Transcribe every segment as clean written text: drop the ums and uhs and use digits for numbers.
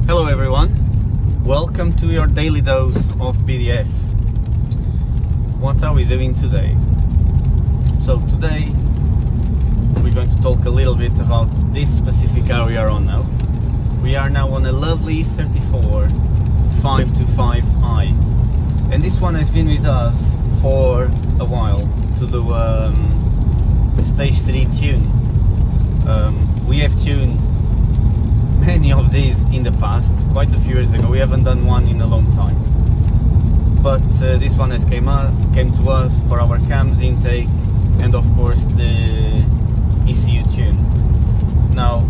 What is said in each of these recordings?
Hello everyone, welcome to your daily dose of BDS. What are we doing today? So today we're going to talk a little bit about this specific car we are on now. We are now on a lovely E34 525i, and this one has been with us for a while to do stage 3 tune. We have tuned many of these in the past, quite a few years ago. We haven't done one in a long time, but this one has came to us for our cams intake and of course the ECU tune. Now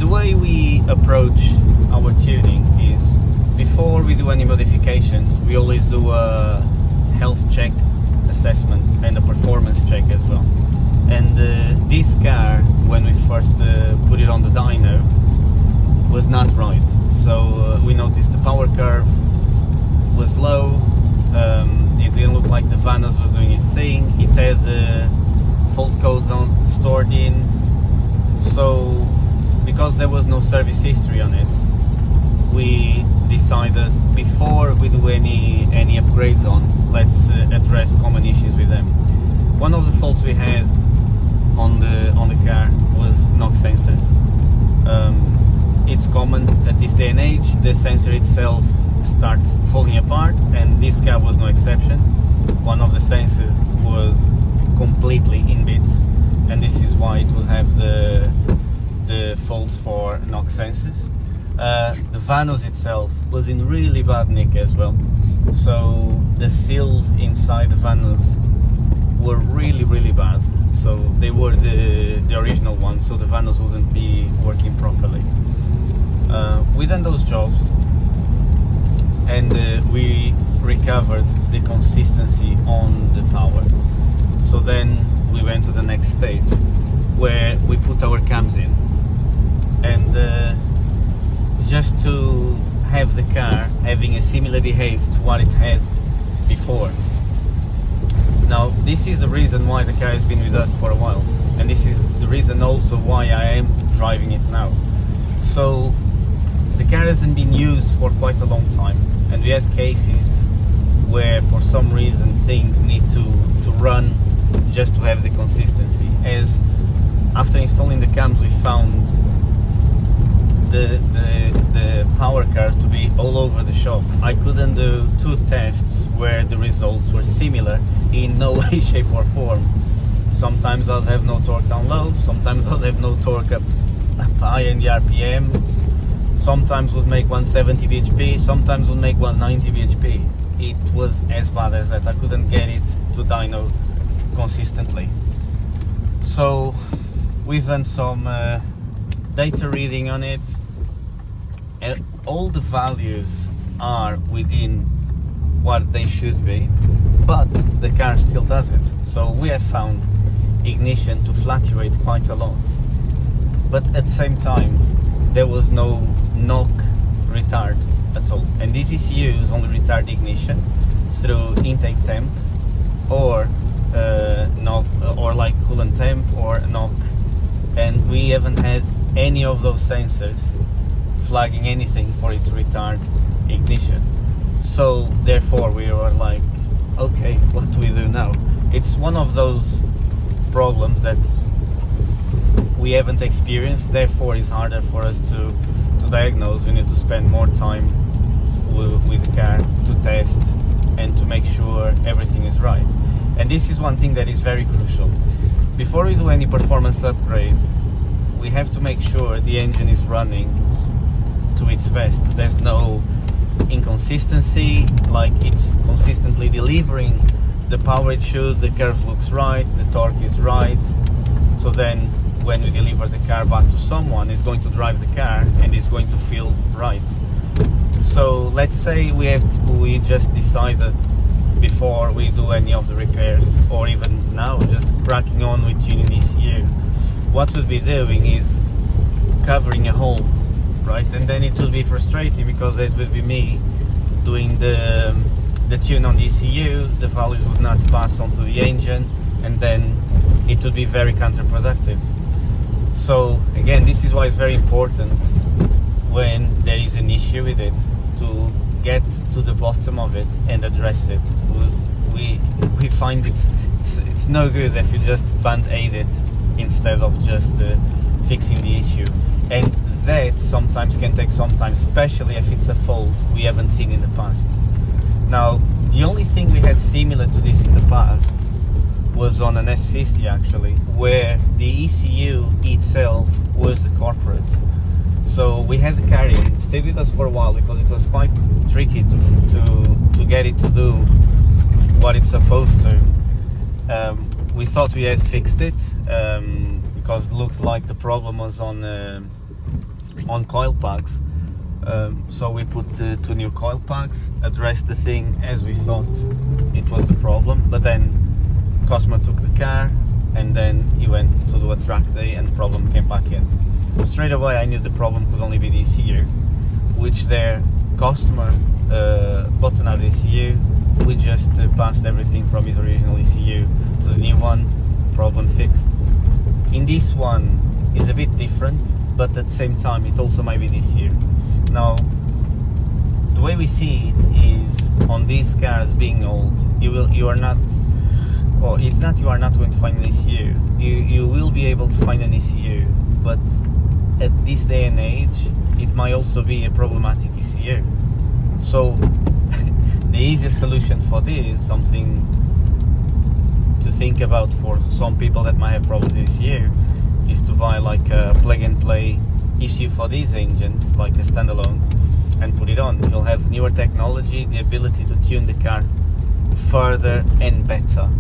the way we approach our tuning is, before we do any modifications, we always do a health check assessment and a performance check as well. And this car, when we first put it on the dyno, was not right. So we noticed the power curve was low, it didn't look like the vanos was doing its thing, it had fault codes stored in. So because there was no service history on it, we decided before we do any upgrades on, let's address common issues with them. One of the faults we had on the car was knock sensors. It's common at this day and age, the sensor itself starts falling apart, and this car was no exception. One of the sensors was completely in bits, and this is why it will have the faults for knock sensors. The vanos itself was in really bad nick as well, so the seals inside the vanos were really bad. So they were the original ones, so the vanos wouldn't be working properly. We done those jobs, and we recovered the consistency on the power. So then we went to the next stage, where we put our cams in, and just to have the car having a similar behave to what it had before. Now this is the reason why the car has been with us for a while, and this is the reason also why I am driving it now. So the car hasn't been used for quite a long time, and we had cases where for some reason things need to run just to have the consistency. As after installing the cams, we found the power curve to be all over the shop. I couldn't do 2 tests where the results were similar in no way, shape or form. Sometimes I'll have no torque down low, sometimes I'll have no torque up high in the RPM, sometimes would make 170 bhp, sometimes would make 190 bhp. It was as bad as that. I couldn't get it to dyno consistently. So we've done some data reading on it, and all the values are within what they should be, but the car still does it. So we have found ignition to fluctuate quite a lot, but at the same time there was no knock retard at all. And these ECUs only retard ignition through intake temp or knock, or like coolant temp or knock, and we haven't had any of those sensors flagging anything for it to retard ignition. So therefore we were like, okay, what do we do now? It's one of those problems that we haven't experienced, therefore it's harder for us to diagnose. We need to spend more time with the car to test and to make sure everything is right. And this is one thing that is very crucial. Before we do any performance upgrade, we have to make sure the engine is running to its best. There's no inconsistency, like it's consistently delivering the power it should, the curve looks right, the torque is right. So then when we deliver the car back to someone, is going to drive the car and is going to feel right. So let's say we just decided before we do any of the repairs, or even now just cracking on with tuning ECU, what we'll be doing is covering a hole, right? And then it will be frustrating because it will be me doing the tune on the ECU, the values would not pass onto the engine, and then it would be very counterproductive. So again, this is why it's very important when there is an issue with decided to get to the bottom of it and address it. We find it's no good if you just band-aid it instead of just fixing the issue, and that sometimes can take some time, especially if it's a fault we haven't seen in the past. Now, the only thing we had similar to this in the past was on an S50 actually, where the ECU itself was the culprit. So we had the car in, it stayed with us for a while because it was quite tricky to get it to do what it's supposed to. We thought we had fixed it because it looked like the problem was on coil packs. So we put 2 new coil packs, addressed the thing as we thought it was the problem, but then customer took the car and then he went to do a track day and the problem came back in. Straight away I knew the problem could only be the ECU, which their customer button out the ECU. We just passed everything from his original ECU to the new one, problem fixed. In this one is a bit different, but at the same time it also might be the ECU. Now, the way we see it is on these cars being old, you are not going to find an ECU. You will be able to find an ECU, but at this day and age, it might also be a problematic ECU. So the easiest solution for this, something to think about for some people that might have problems with ECU, is to buy like a plug and play ECU for these engines, like a standalone, and put it on. You'll have newer technology, the ability to tune the car further and better.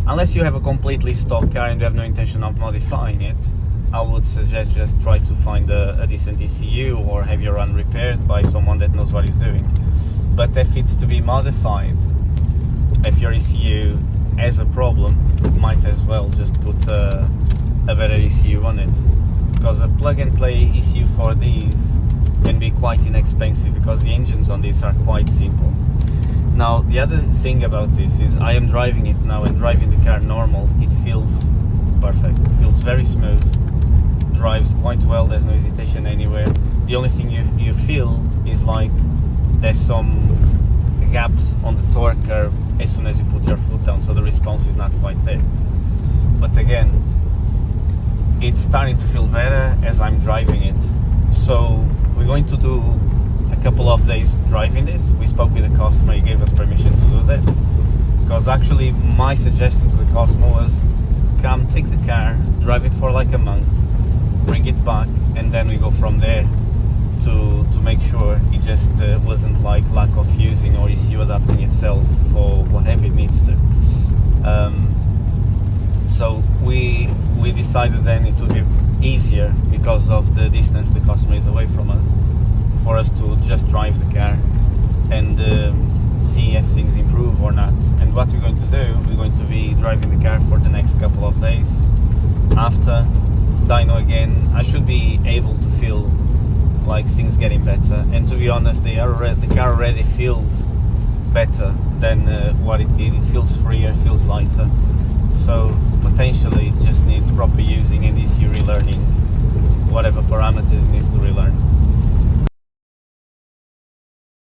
Unless you have a completely stock car and you have no intention of modifying it, I would suggest just try to find a decent ECU or have your run repaired by someone that knows what he's doing. But if it's to be modified, if your ECU has a problem, might as well just put a better ECU on it, because a plug and play ECU for these can be quite inexpensive because the engines on these are quite simple. Now, the other thing about this is I am driving it now, and driving the car normal, it feels perfect. It feels very smooth, drives quite well, there's no hesitation anywhere. The only thing you feel is like there's some gaps on the torque curve as soon as you put your foot down, so the response is not quite there. But again, it's starting to feel better as I'm driving it. So we're going to do a couple of days driving this. We spoke with the customer, he gave us permission to do that, because actually my suggestion to the customer was, come take the car, drive it for like a month, bring it back, and then we go from there to make sure it just wasn't like lack of fusing or ECU adapting itself for whatever it needs to. So we decided then it would be easier, because of the distance the customer is away from us, for us to just drive the car and see if things improve or not. And what we're going to do, we're going to be driving the car for the next couple of days. After dyno again, I should be able to feel like things getting better, and to be honest, the car already feels better than what it did. It feels freer, feels lighter, so potentially it just needs proper using and ECU relearning, whatever parameters it needs to relearn.